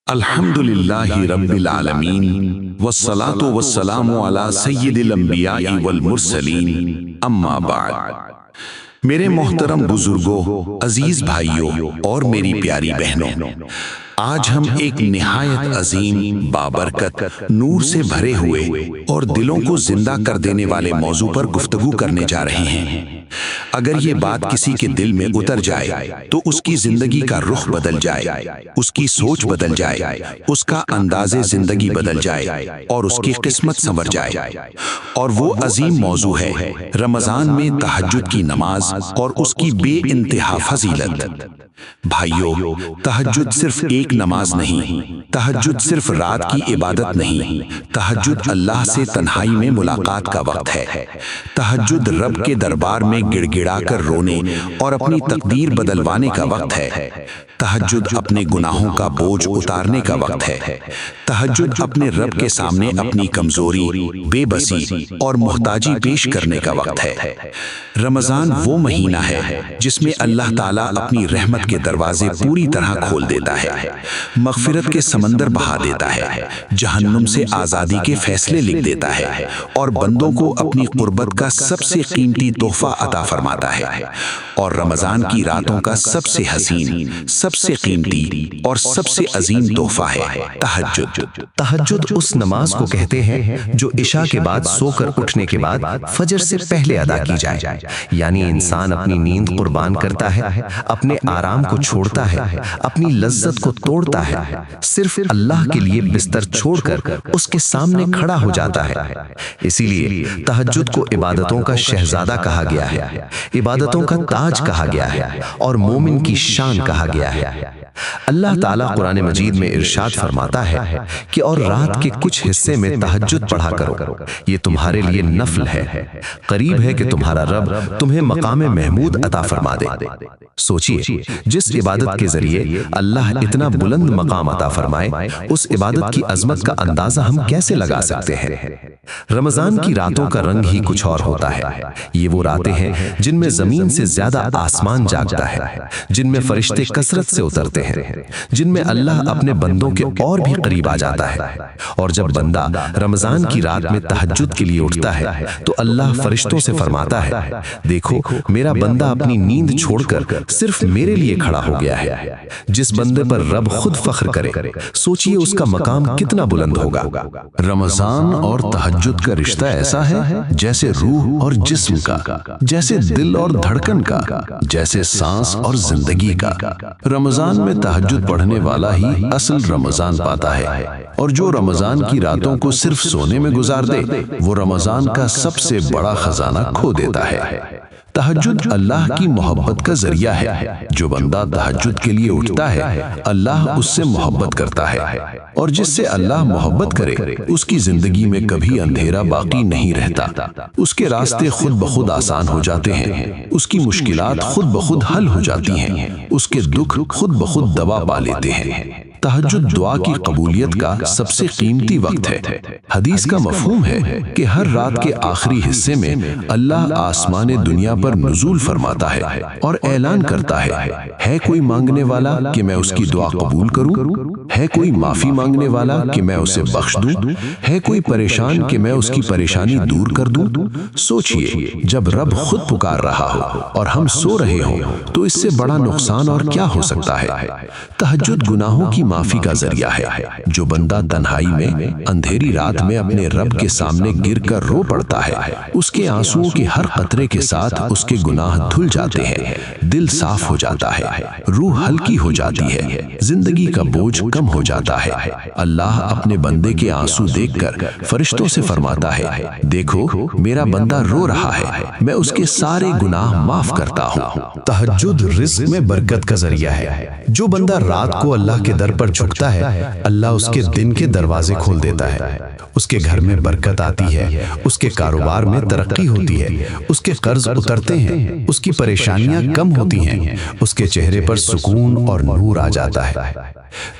الحمدللہ رب العالمین والصلاة والسلام علی سید الانبیاء والمرسلین اما بعد۔ میرے محترم بزرگوں، عزیز بھائیوں اور میری پیاری بہنوں، آج ہم ایک نہایت عظیم، بابرکت، نور سے بھرے ہوئے اور دلوں کو زندہ کر دینے والے موضوع پر گفتگو کرنے جا رہے ہیں۔ اگر یہ بات کسی کے دل میں اتر جائے تو اس کی زندگی کا رخ بدل جائے، اس کی سوچ بدل جائے، اس کا انداز زندگی بدل جائے اور اس کی قسمت سنور جائے۔ اور وہ عظیم موضوع ہے رمضان میں تہجد کی نماز اور اس کی بے انتہا فضیلت۔ بھائیو، تہجد صرف ایک نماز نہیں، تہجد صرف رات کی عبادت نہیں، تہجد اللہ سے تنہائی میں ملاقات کا وقت ہے۔ تہجد رب کے دربار میں گڑ گڑا کر رونے اور اپنی تقدیر بدلوانے کا وقت ہے۔ تہجد اپنے گناہوں کا بوجھ اتارنے کا وقت ہے۔ تہجد اپنے رب کے سامنے اپنی کمزوری، بے بسی اور محتاجی پیش کرنے کا وقت ہے۔ رمضان وہ مہینہ ہے جس میں اللہ تعالیٰ اپنی رحمت کے دروازے پوری طرح کھول دیتا ہے، مغفرت کے سمندر بہا دیتا ہے، جہنم سے آزادی کے فیصلے لکھ دیتا ہے اور بندوں کو اپنی قربت کا سب سے قیمتی تحفہ عطا فرماتا ہے۔ اور رمضان کی راتوں کا سب سے حسین، سب سے قیمتی اور سب سے عظیم تحفہ ہے تہجد۔ تہجد اس نماز کو کہتے ہیں جو عشاء کے بعد سو کر اٹھنے کے بعد فجر سے پہلے ادا کی جائے، یعنی انسان اپنی نیند قربان کرتا ہے، اپنے آرام کو چھوڑتا ہے، اپنی لذت کو توڑتا ہے، صرف اللہ کے لیے بستر چھوڑ کر اس کے سامنے کھڑا ہو جاتا ہے۔ اسی لیے تہجد کو عبادتوں کا شہزادہ کہا گیا ہے، عبادتوں کا تاج کہا گیا ہے اور مومن کی شان کہا گیا ہے۔ اللہ تعالیٰ قرآن مجید میں ارشاد فرماتا ہے کہ اور رات کے کچھ حصے میں تہجد پڑھا کرو، یہ تمہارے لیے نفل ہے، قریب ہے کہ تمہارا رب تمہیں مقام محمود عطا فرما دے۔ سوچئے، جس عبادت کے ذریعے اللہ اتنا بلند مقام عطا فرمائے، اس عبادت کی عظمت کا اندازہ ہم کیسے لگا سکتے ہیں؟ رمضان کی راتوں کا رنگ ہی کچھ اور ہوتا ہے۔ یہ وہ راتیں ہیں جن میں زمین سے زیادہ آسمان جاگتا ہے، جن میں فرشتے کثرت سے اترتے ہیں، جن میں اللہ اپنے بندوں کے اور بھی قریب آ جاتا ہے۔ اور جب بندہ رمضان کی رات میں تہجد کے لیے اٹھتا ہے تو اللہ فرشتوں سے فرماتا ہے، دیکھو میرا بندہ اپنی نیند چھوڑ کر صرف میرے لیے کھڑا ہو گیا ہے۔ جس بندے پر رب خود فخر کرے، سوچئے اس کا مقام کتنا بلند ہوگا۔ رمضان اور تہجد کا رشتہ ایسا ہے جیسے روح اور جسم کا، جیسے دل اور دھڑکن کا، جیسے سانس اور زندگی کا۔ رمضان میں تہجد پڑھنے والا ہی اصل رمضان پاتا ہے، اور جو رمضان کی راتوں کو صرف سونے میں گزار دے وہ رمضان کا سب سے بڑا خزانہ کھو دیتا ہے۔ تہجد اللہ کی محبت کا ذریعہ ہے۔ جو بندہ تہجد کے لیے اٹھتا ہے اللہ اس سے محبت کرتا ہے، اور جس سے اللہ محبت کرے اس کی زندگی میں کبھی اندھیرا باقی نہیں رہتا۔ اس کے راستے خود بخود آسان ہو جاتے ہیں، اس کی مشکلات خود بخود حل ہو جاتی ہیں، اس کے دکھ خود بخود دوا پا لیتے ہیں۔ تہجد دعا کی قبولیت کا سب سے قیمتی وقت ہے۔ حدیث کا مفہوم ہے کہ ہر رات کے آخری حصے میں اللہ آسمان دنیا پر نزول فرماتا ہے اور اعلان کرتا ہے کوئی مانگنے والا کہ میں اس کی دعا قبول کروں، ہے کوئی معافی مانگنے والا کہ میں اسے بخش دوں، ہے کوئی پریشان کہ میں اس کی پریشانی دور کر دوں۔ سوچئے، جب رب خود پکار رہا ہو اور ہم سو رہے ہوں تو اس سے بڑا نقصان اور کیا ہو سکتا ہے؟ تہجد گناہوں کی معافی کا ذریعہ ہے۔ جو بندہ تنہائی میں اندھیری رات میں اپنے رب کے سامنے گر کر رو پڑتا ہے، اس کے آنسوؤں کے ہر قطرے کے ساتھ اس کے گناہ دھل جاتے ہیں، دل صاف ہو جاتا ہے، روح ہلکی ہو جاتی ہے، زندگی کا بوجھ کم ہو جاتا ہے۔ اللہ اپنے بندے کے آنسو دیکھ کر فرشتوں سے فرماتا ہے، دیکھو میرا بندہ رو رہا ہے، میں اس کے سارے گناہ معاف کرتا ہوں۔ تہجد رزق میں برکت کا ذریعہ ہے۔ جو بندہ رات کو اللہ کے در پر جھکتا ہے اللہ اس کے دن کے دروازے کھول دیتا ہے، اس کے گھر میں برکت آتی ہے، اس کے کاروبار میں ترقی ہوتی ہے، اس کے قرض اترتے ہیں، اس کی پریشانیاں کم ہوتی ہیں، اس کے چہرے پر سکون اور نور آ جاتا ہے۔